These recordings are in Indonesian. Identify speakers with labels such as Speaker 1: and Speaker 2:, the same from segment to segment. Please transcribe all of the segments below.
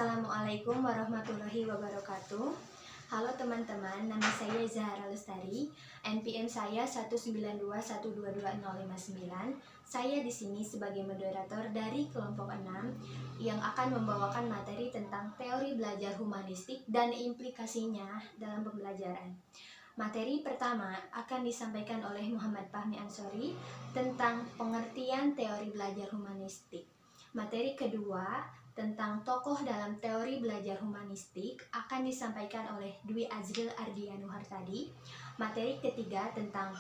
Speaker 1: Assalamualaikum warahmatullahi wabarakatuh. Halo teman-teman, nama saya Zahara Lestari. NPM saya 192122059. Saya di sini sebagai moderator dari kelompok 6 yang akan membawakan materi tentang teori belajar humanistik dan implikasinya dalam pembelajaran. Materi pertama akan disampaikan oleh Muhammad Fahmi Ansori tentang pengertian teori belajar humanistik. Materi kedua tentang tokoh dalam teori belajar humanistik akan disampaikan oleh Dwi Azril Ardianu Hartadi. Materi ketiga tentang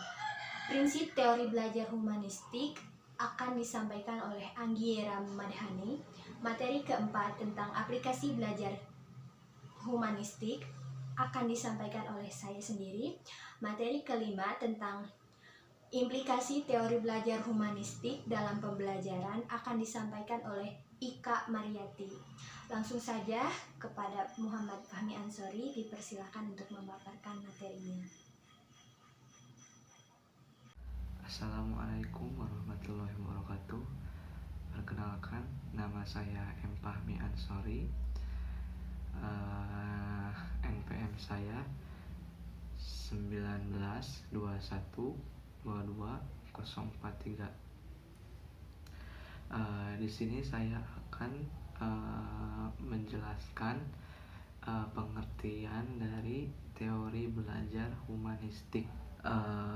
Speaker 1: prinsip teori belajar humanistik akan disampaikan oleh Anggiera Madhani. Materi keempat tentang aplikasi belajar humanistik akan disampaikan oleh saya sendiri. Materi kelima tentang implikasi teori belajar humanistik dalam pembelajaran akan disampaikan oleh Ika Mariati. Langsung saja kepada Muhammad Fahmi Ansori, dipersilakan untuk memaparkan materinya.
Speaker 2: Assalamualaikum warahmatullahi wabarakatuh. Perkenalkan, nama saya M. Fahmi Ansori. NPM saya 1921222043. Di sini saya akan menjelaskan pengertian dari teori belajar humanistik.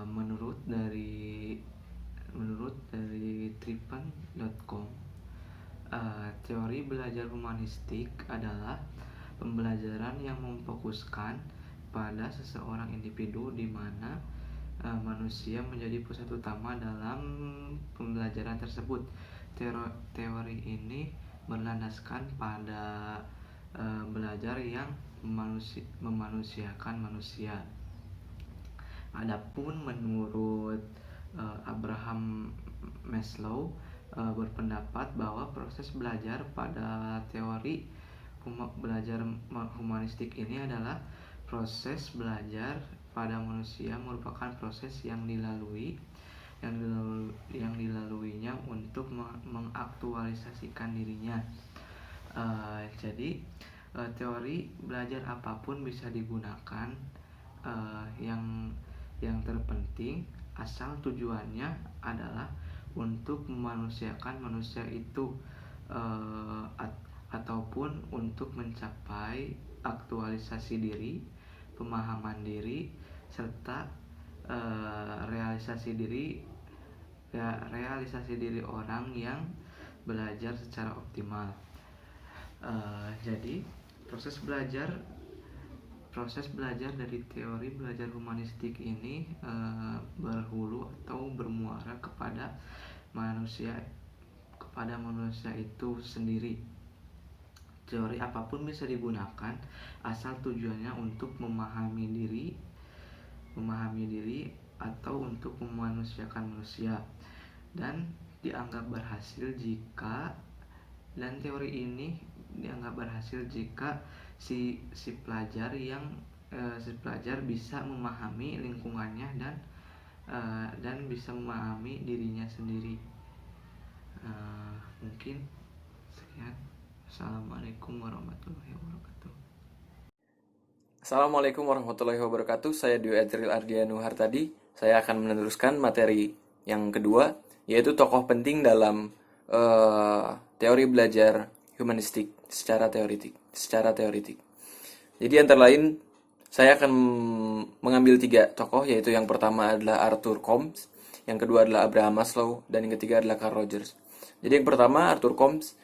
Speaker 2: Menurut dari tripen.com, teori belajar humanistik adalah pembelajaran yang memfokuskan pada seseorang individu di mana manusia menjadi pusat utama dalam pembelajaran tersebut. Teori ini berlandaskan pada belajar yang memanusiakan manusia. Adapun menurut Abraham Maslow berpendapat bahwa proses belajar pada teori belajar humanistik ini adalah proses belajar pada manusia merupakan proses yang dilaluinya untuk mengaktualisasikan dirinya. Jadi teori belajar apapun bisa digunakan. Yang terpenting asal tujuannya adalah untuk memanusiakan manusia itu ataupun untuk mencapai aktualisasi diri, pemahaman diri, serta realisasi diri orang yang belajar secara optimal. Jadi proses belajar dari teori belajar humanistik ini berhulu atau bermuara kepada manusia itu sendiri. Teori apapun bisa digunakan asal tujuannya untuk memahami diri atau untuk memanusiakan manusia, dan teori ini dianggap berhasil jika si pelajar bisa memahami lingkungannya dan bisa memahami dirinya sendiri. Mungkin sekian. Assalamualaikum warahmatullahi wabarakatuh.
Speaker 3: Assalamualaikum warahmatullahi wabarakatuh. Saya Dwi Azril Ardianu Hartadi. Saya akan meneruskan materi yang kedua, yaitu tokoh penting dalam teori belajar humanistik secara teoritik. Jadi antara lain saya akan mengambil 3 tokoh, yaitu yang pertama adalah Arthur Combs, yang kedua adalah Abraham Maslow, dan yang ketiga adalah Carl Rogers. Jadi yang pertama, Arthur Combs,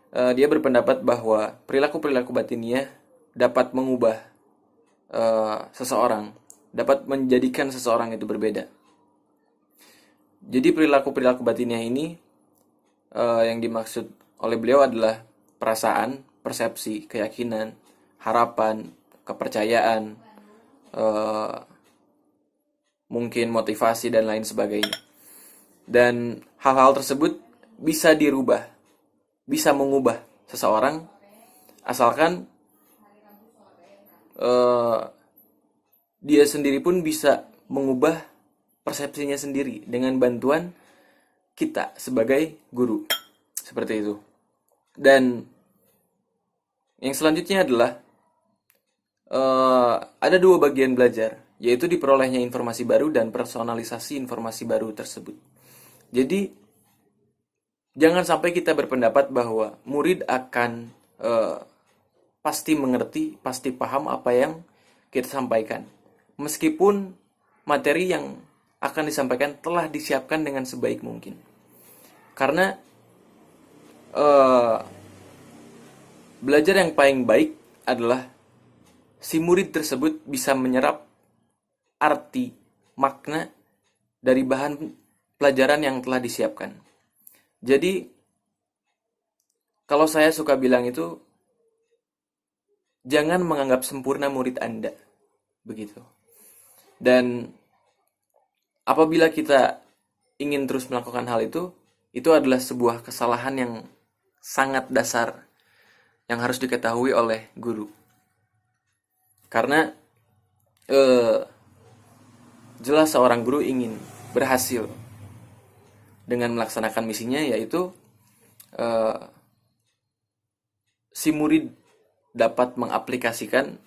Speaker 3: dia berpendapat bahwa perilaku batiniah dapat mengubah seseorang, dapat menjadikan seseorang itu berbeda. Jadi perilaku batiniah ini yang dimaksud oleh beliau adalah perasaan, persepsi, keyakinan, harapan, kepercayaan, mungkin motivasi dan lain sebagainya. Dan hal-hal tersebut bisa dirubah, bisa mengubah seseorang asalkan dia sendiri pun bisa mengubah persepsinya sendiri dengan bantuan kita sebagai guru. Seperti itu. Dan Yang selanjutnya adalah ada dua bagian belajar, yaitu diperolehnya informasi baru dan personalisasi informasi baru tersebut. Jadi, jangan sampai kita berpendapat bahwa murid akan pasti mengerti, pasti paham apa yang kita sampaikan. Meskipun materi yang akan disampaikan telah disiapkan dengan sebaik mungkin. Karena belajar yang paling baik adalah si murid tersebut bisa menyerap arti, makna dari bahan pelajaran yang telah disiapkan. Jadi, kalau saya suka bilang itu, jangan menganggap sempurna murid Anda. Begitu. Dan apabila kita ingin terus melakukan hal itu adalah sebuah kesalahan yang sangat dasar yang harus diketahui oleh guru. Karena jelas seorang guru ingin berhasil dengan melaksanakan misinya, yaitu si murid dapat mengaplikasikan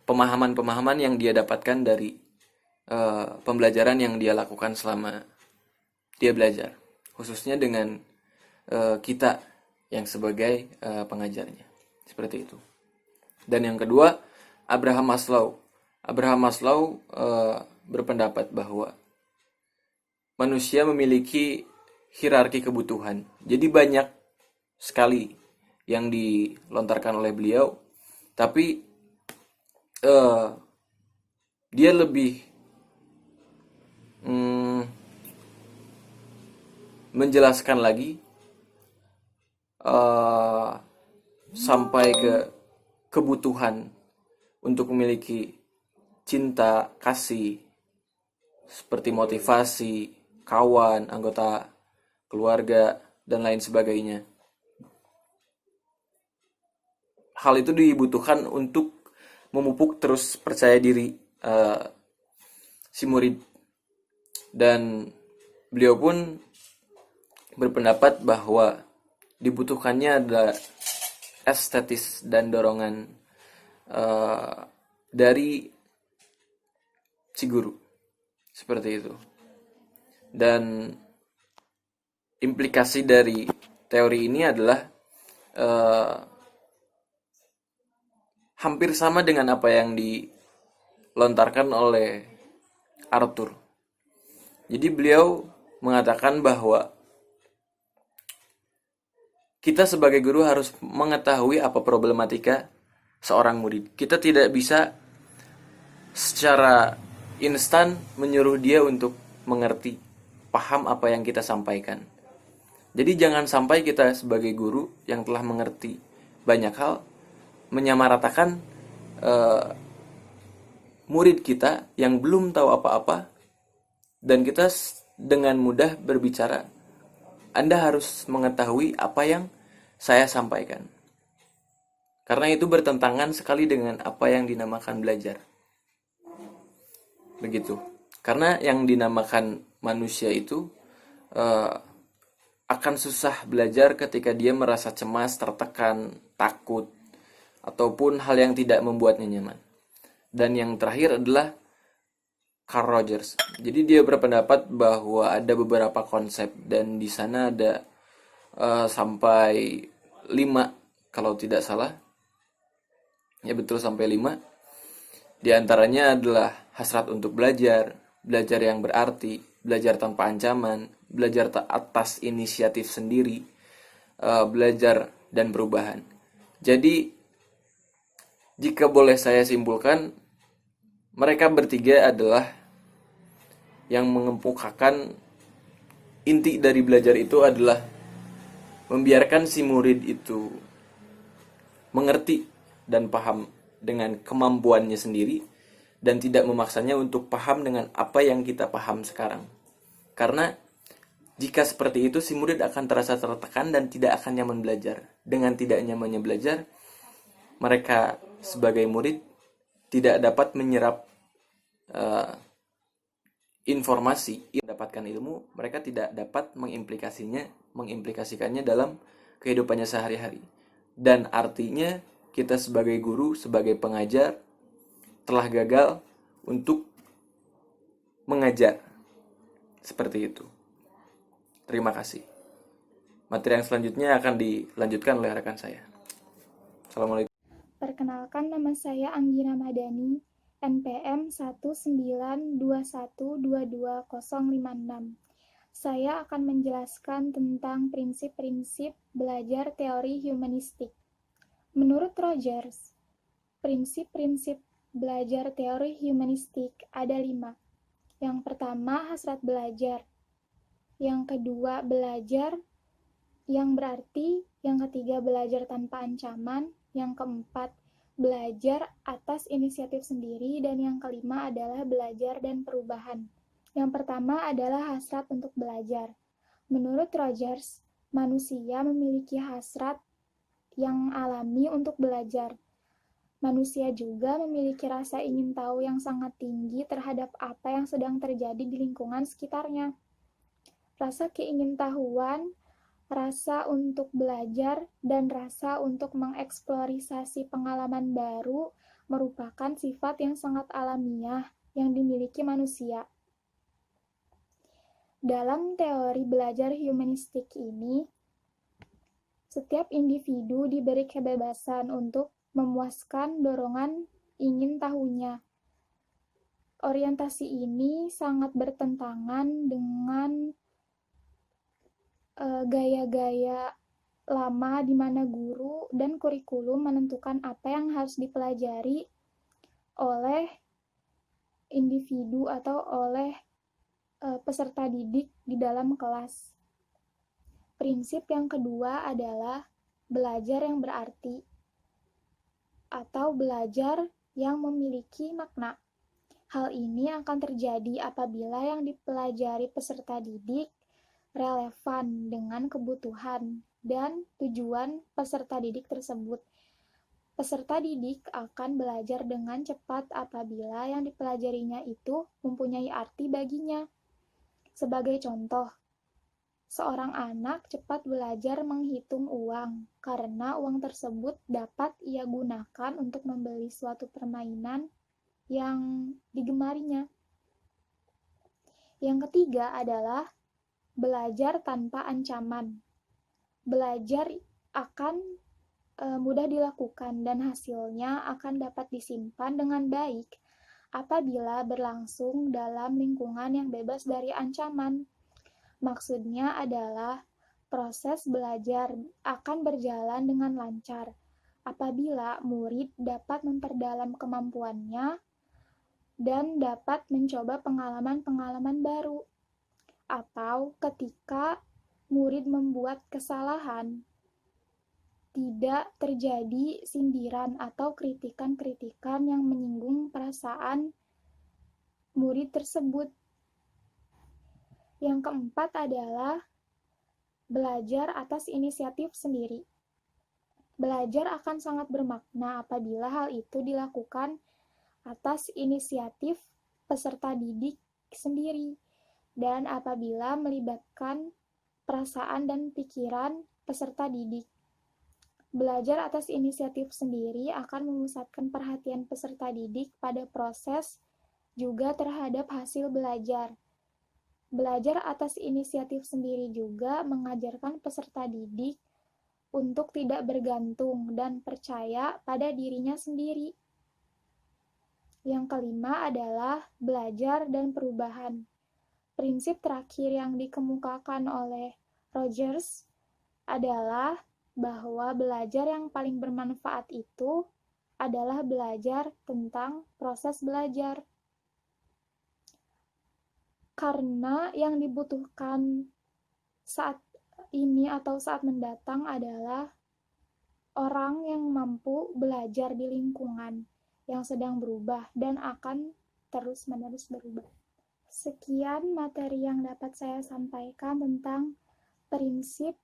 Speaker 3: pemahaman-pemahaman yang dia dapatkan dari pembelajaran yang dia lakukan selama dia belajar, khususnya dengan kita yang sebagai pengajarnya. Seperti itu. Dan yang kedua, Abraham Maslow berpendapat bahwa manusia memiliki hierarki kebutuhan. Jadi banyak sekali yang dilontarkan oleh beliau, tapi dia lebih menjelaskan lagi sampai ke kebutuhan untuk memiliki cinta, kasih, seperti motivasi, kawan, anggota keluarga, dan lain sebagainya. Hal itu dibutuhkan untuk memupuk terus percaya diri si murid. Dan beliau pun berpendapat bahwa dibutuhkannya ada estetis dan dorongan dari si guru. Seperti itu. Dan implikasi dari teori ini adalah hampir sama dengan apa yang dilontarkan oleh Arthur. Jadi beliau mengatakan bahwa kita sebagai guru harus mengetahui apa problematika seorang murid. Kita tidak bisa secara instan menyuruh dia untuk mengerti, paham apa yang kita sampaikan. Jadi jangan sampai kita sebagai guru yang telah mengerti banyak hal menyamaratakan murid kita yang belum tahu apa-apa, dan kita dengan mudah berbicara, Anda harus mengetahui apa yang saya sampaikan. Karena itu bertentangan sekali dengan apa yang dinamakan belajar. Begitu. Karena yang dinamakan manusia itu akan susah belajar ketika dia merasa cemas, tertekan, takut, ataupun hal yang tidak membuatnya nyaman. Dan yang terakhir adalah Carl Rogers. Jadi dia berpendapat bahwa ada beberapa konsep, dan di sana ada sampai 5 kalau tidak salah. Ya betul, sampai 5. Di antaranya adalah hasrat untuk belajar, belajar yang berarti, belajar tanpa ancaman, belajar atas inisiatif sendiri, belajar dan perubahan. Jadi jika boleh saya simpulkan, mereka bertiga adalah yang mengemukakan inti dari belajar itu adalah membiarkan si murid itu mengerti dan paham dengan kemampuannya sendiri, dan tidak memaksanya untuk paham dengan apa yang kita paham sekarang. Karena jika seperti itu, si murid akan terasa tertekan dan tidak akan nyaman belajar. Dengan tidak nyamannya belajar, mereka sebagai murid tidak dapat menyerap informasi, mendapatkan ilmu, mereka tidak dapat mengimplikasikannya dalam kehidupannya sehari-hari. Dan artinya kita sebagai guru, sebagai pengajar, telah gagal untuk mengajar. Seperti itu. Terima kasih. Materi yang selanjutnya akan dilanjutkan oleh rekan saya. Assalamualaikum.
Speaker 4: Perkenalkan, nama saya Anggina Madani, NPM 192122056. Saya akan menjelaskan tentang prinsip-prinsip belajar teori humanistik. Menurut Rogers, prinsip-prinsip belajar teori humanistik ada 5. Yang pertama, hasrat belajar. Yang kedua, belajar yang berarti. Yang ketiga, belajar tanpa ancaman. Yang keempat, belajar atas inisiatif sendiri. Dan yang kelima adalah belajar dan perubahan. Yang pertama adalah hasrat untuk belajar. Menurut Rogers, manusia memiliki hasrat yang alami untuk belajar. Manusia juga memiliki rasa ingin tahu yang sangat tinggi terhadap apa yang sedang terjadi di lingkungan sekitarnya. Rasa keingintahuan, rasa untuk belajar, dan rasa untuk mengeksplorasi pengalaman baru merupakan sifat yang sangat alamiah yang dimiliki manusia. Dalam teori belajar humanistik ini, setiap individu diberi kebebasan untuk memuaskan dorongan ingin tahunya. Orientasi ini sangat bertentangan dengan gaya-gaya lama di mana guru dan kurikulum menentukan apa yang harus dipelajari oleh individu atau oleh peserta didik di dalam kelas. Prinsip yang kedua adalah belajar yang berarti atau belajar yang memiliki makna. Hal ini akan terjadi apabila yang dipelajari peserta didik relevan dengan kebutuhan dan tujuan peserta didik tersebut. Peserta didik akan belajar dengan cepat apabila yang dipelajarinya itu mempunyai arti baginya. Sebagai contoh, seorang anak cepat belajar menghitung uang karena uang tersebut dapat ia gunakan untuk membeli suatu permainan yang digemarinya. Yang ketiga adalah belajar tanpa ancaman. Belajar akan mudah dilakukan dan hasilnya akan dapat disimpan dengan baik apabila berlangsung dalam lingkungan yang bebas dari ancaman. Maksudnya adalah proses belajar akan berjalan dengan lancar apabila murid dapat memperdalam kemampuannya dan dapat mencoba pengalaman-pengalaman baru. Atau ketika murid membuat kesalahan, tidak terjadi sindiran atau kritikan-kritikan yang menyinggung perasaan murid tersebut. Yang keempat adalah belajar atas inisiatif sendiri. Belajar akan sangat bermakna apabila hal itu dilakukan atas inisiatif peserta didik sendiri dan apabila melibatkan perasaan dan pikiran peserta didik. Belajar atas inisiatif sendiri akan memusatkan perhatian peserta didik pada proses juga terhadap hasil belajar. Belajar atas inisiatif sendiri juga mengajarkan peserta didik untuk tidak bergantung dan percaya pada dirinya sendiri. Yang kelima adalah belajar dan perubahan. Prinsip terakhir yang dikemukakan oleh Rogers adalah bahwa belajar yang paling bermanfaat itu adalah belajar tentang proses belajar. Karena yang dibutuhkan saat ini atau saat mendatang adalah orang yang mampu belajar di lingkungan yang sedang berubah dan akan terus-menerus berubah. Sekian materi yang dapat saya sampaikan tentang prinsip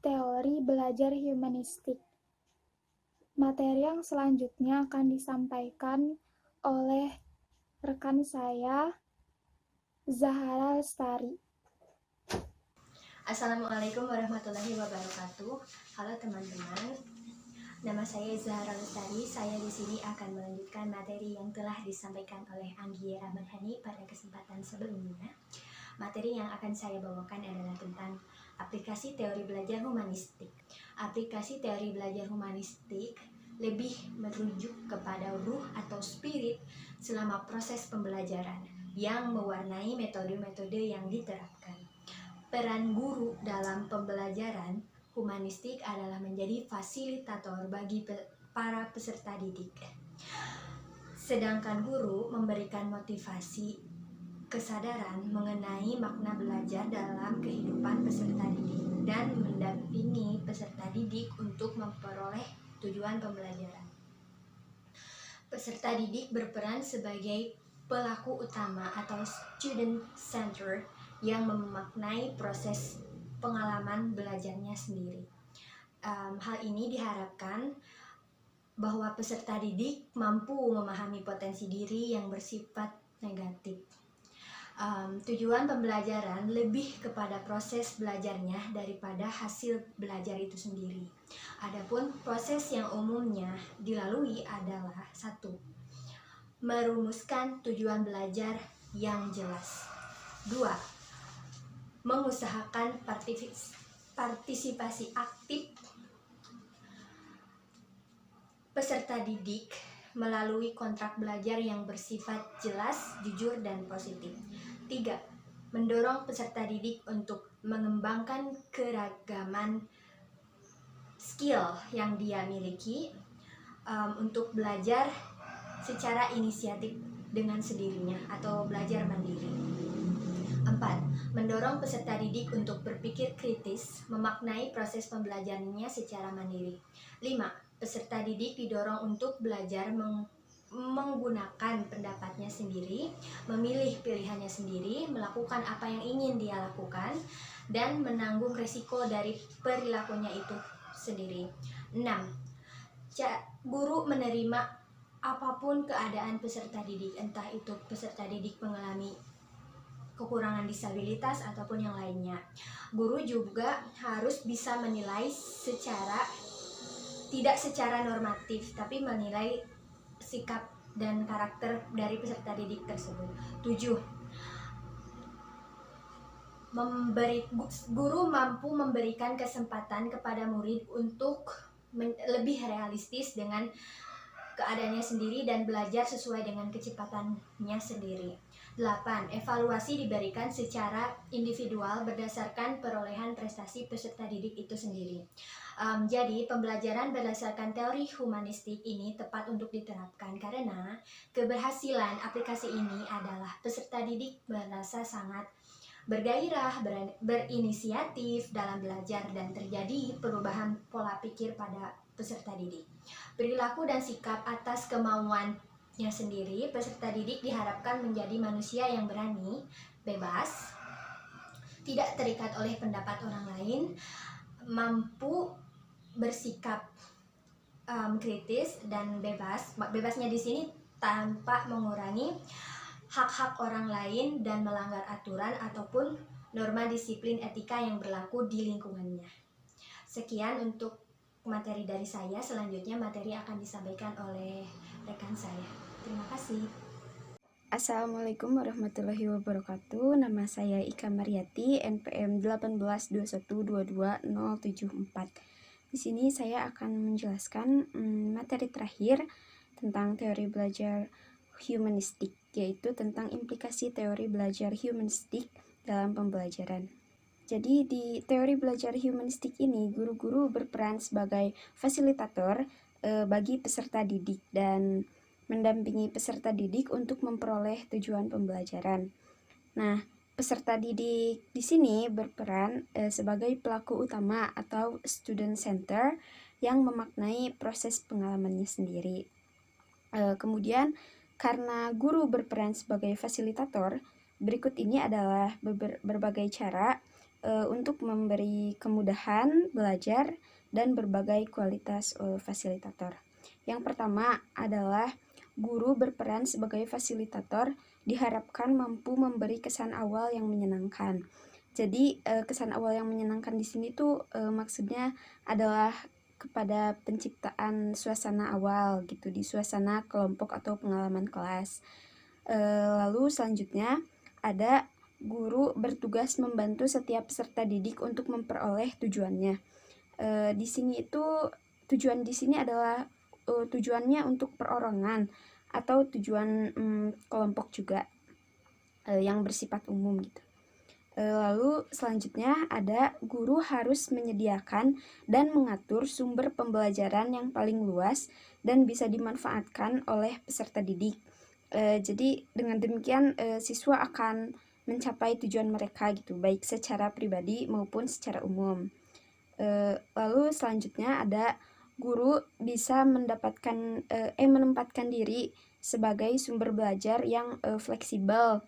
Speaker 4: teori belajar humanistik. Materi yang selanjutnya akan disampaikan oleh rekan saya, Zahara Lestari.
Speaker 1: Assalamualaikum warahmatullahi wabarakatuh. Halo teman-teman. Nama saya Zahra Lestari. Saya di sini akan melanjutkan materi yang telah disampaikan oleh Anggi Ramadhani pada kesempatan sebelumnya. Materi yang akan saya bawakan adalah tentang aplikasi teori belajar humanistik. Aplikasi teori belajar humanistik lebih merujuk kepada ruh atau spirit selama proses pembelajaran yang mewarnai metode-metode yang diterapkan. Peran guru dalam pembelajaran humanistik adalah menjadi fasilitator bagi para peserta didik. Sedangkan guru memberikan motivasi, kesadaran mengenai makna belajar dalam kehidupan peserta didik dan mendampingi peserta didik untuk memperoleh tujuan pembelajaran. Peserta didik berperan sebagai pelaku utama atau student center yang memaknai proses pengalaman belajarnya sendiri. Hal ini diharapkan bahwa peserta didik mampu memahami potensi diri yang bersifat negatif. Tujuan pembelajaran lebih kepada proses belajarnya daripada hasil belajar itu sendiri. Adapun proses yang umumnya dilalui adalah 1. Merumuskan tujuan belajar yang jelas. 2. Mengusahakan partisipasi aktif peserta didik melalui kontrak belajar yang bersifat jelas, jujur, dan positif. 3. Mendorong peserta didik untuk mengembangkan keragaman skill yang dia miliki untuk belajar secara inisiatif dengan sendirinya atau belajar mandiri. 4. Mendorong peserta didik untuk berpikir kritis, memaknai proses pembelajarannya secara mandiri. 5. Peserta didik didorong untuk belajar menggunakan pendapatnya sendiri, memilih pilihannya sendiri, melakukan apa yang ingin dia lakukan, dan menanggung resiko dari perilakunya itu sendiri. 6. Guru menerima apapun keadaan peserta didik, entah itu peserta didik mengalami kekurangan disabilitas ataupun yang lainnya. Guru juga harus bisa menilai tidak secara normatif, tapi menilai sikap dan karakter dari peserta didik tersebut. 7. Guru mampu memberikan kesempatan kepada murid untuk lebih realistis dengan keadaannya sendiri dan belajar sesuai dengan kecepatannya sendiri. 8. Evaluasi diberikan secara individual berdasarkan perolehan prestasi peserta didik itu sendiri. Jadi pembelajaran berdasarkan teori humanistik ini tepat untuk diterapkan karena keberhasilan aplikasi ini adalah peserta didik merasa sangat bergairah, berinisiatif dalam belajar dan terjadi perubahan pola pikir pada peserta didik. Perilaku dan sikap atas kemauannya sendiri, peserta didik diharapkan menjadi manusia yang berani, bebas, tidak terikat oleh pendapat orang lain, mampu bersikap kritis dan bebas. Bebasnya di sini tanpa mengurangi hak-hak orang lain dan melanggar aturan ataupun norma disiplin etika yang berlaku di lingkungannya. Sekian untuk materi dari saya. Selanjutnya materi akan disampaikan oleh rekan saya. Terima kasih.
Speaker 5: Assalamualaikum warahmatullahi wabarakatuh. Nama saya Ika Mariati, NPM 182122074. Di sini saya akan menjelaskan materi terakhir tentang teori belajar humanistik, yaitu tentang implikasi teori belajar humanistik dalam pembelajaran. Jadi di teori belajar humanistik ini, guru-guru berperan sebagai fasilitator bagi peserta didik dan mendampingi peserta didik untuk memperoleh tujuan pembelajaran. Nah, peserta didik di sini berperan sebagai pelaku utama atau student center yang memaknai proses pengalamannya sendiri. Kemudian, karena guru berperan sebagai fasilitator, berikut ini adalah berbagai cara untuk memberi kemudahan belajar dan berbagai kualitas fasilitator. Yang pertama adalah guru berperan sebagai fasilitator diharapkan mampu memberi kesan awal yang menyenangkan. Jadi kesan awal yang menyenangkan di sini tuh maksudnya adalah kepada penciptaan suasana awal gitu di suasana kelompok atau pengalaman kelas. Lalu selanjutnya ada guru bertugas membantu setiap peserta didik untuk memperoleh tujuannya. Di sini itu tujuan di sini adalah tujuannya untuk perorangan atau tujuan kelompok juga yang bersifat umum gitu. Lalu selanjutnya ada guru harus menyediakan dan mengatur sumber pembelajaran yang paling luas dan bisa dimanfaatkan oleh peserta didik. Jadi dengan demikian siswa akan mencapai tujuan mereka gitu, baik secara pribadi maupun secara umum. Lalu selanjutnya ada guru bisa menempatkan diri sebagai sumber belajar yang fleksibel.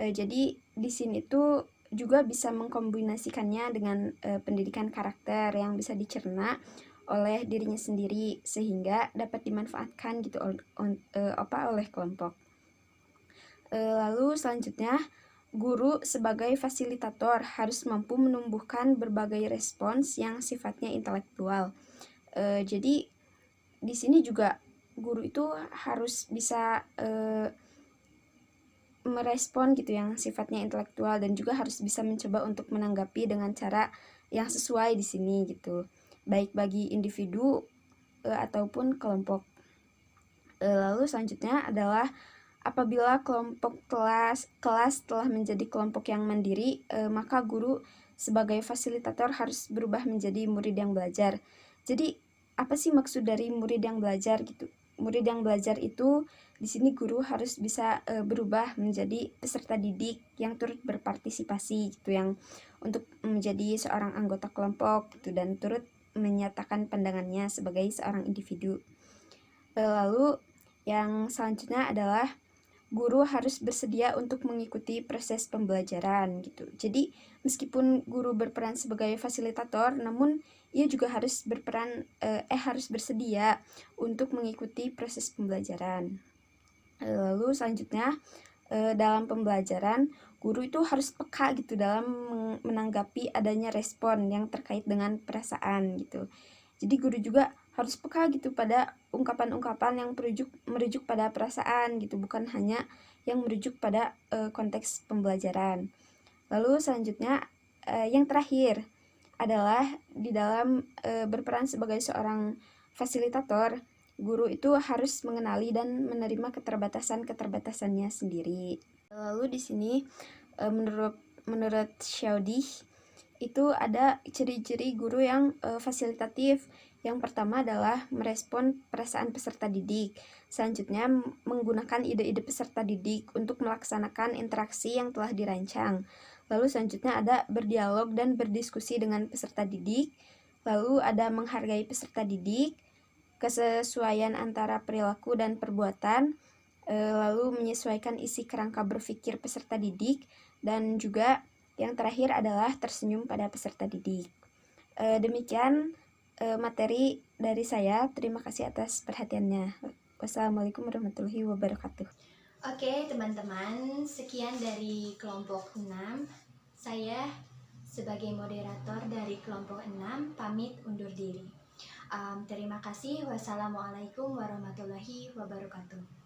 Speaker 5: Jadi di sini tuh juga bisa mengkombinasikannya dengan pendidikan karakter yang bisa dicerna oleh dirinya sendiri sehingga dapat dimanfaatkan gitu oleh kelompok. Lalu selanjutnya guru sebagai fasilitator harus mampu menumbuhkan berbagai respons yang sifatnya intelektual. Jadi di sini juga guru itu harus bisa merespon gitu yang sifatnya intelektual dan juga harus bisa mencoba untuk menanggapi dengan cara yang sesuai di sini gitu, baik bagi individu ataupun kelompok. Lalu selanjutnya adalah apabila kelompok kelas telah menjadi kelompok yang mandiri, maka guru sebagai fasilitator harus berubah menjadi murid yang belajar. Jadi apa sih maksud dari murid yang belajar gitu? Murid yang belajar itu di sini guru harus bisa berubah menjadi peserta didik yang turut berpartisipasi gitu, yang untuk menjadi seorang anggota kelompok gitu dan turut menyatakan pandangannya sebagai seorang individu. Lalu yang selanjutnya adalah guru harus bersedia untuk mengikuti proses pembelajaran gitu. Jadi meskipun guru berperan sebagai fasilitator, namun ia juga harus harus bersedia untuk mengikuti proses pembelajaran. Lalu selanjutnya dalam pembelajaran guru itu harus peka gitu dalam menanggapi adanya respon yang terkait dengan perasaan gitu. Jadi guru juga harus peka gitu pada ungkapan-ungkapan yang merujuk pada perasaan gitu, bukan hanya yang merujuk pada konteks pembelajaran. Lalu selanjutnya yang terakhir adalah di dalam berperan sebagai seorang fasilitator, guru itu harus mengenali dan menerima keterbatasannya sendiri. Lalu di sini menurut Xiaodih itu ada ciri-ciri guru yang fasilitatif. Yang pertama adalah merespon perasaan peserta didik. Selanjutnya menggunakan ide-ide peserta didik untuk melaksanakan interaksi yang telah dirancang. Lalu selanjutnya ada berdialog dan berdiskusi dengan peserta didik. Lalu ada menghargai peserta didik, kesesuaian antara perilaku dan perbuatan, lalu menyesuaikan isi kerangka berpikir peserta didik, dan juga yang terakhir adalah tersenyum pada peserta didik. Demikian materi dari saya. Terima kasih atas perhatiannya. Wassalamualaikum warahmatullahi wabarakatuh.
Speaker 1: Oke teman-teman, sekian dari kelompok 6. Saya sebagai moderator dari kelompok 6 pamit undur diri. Terima kasih. Wassalamualaikum warahmatullahi wabarakatuh.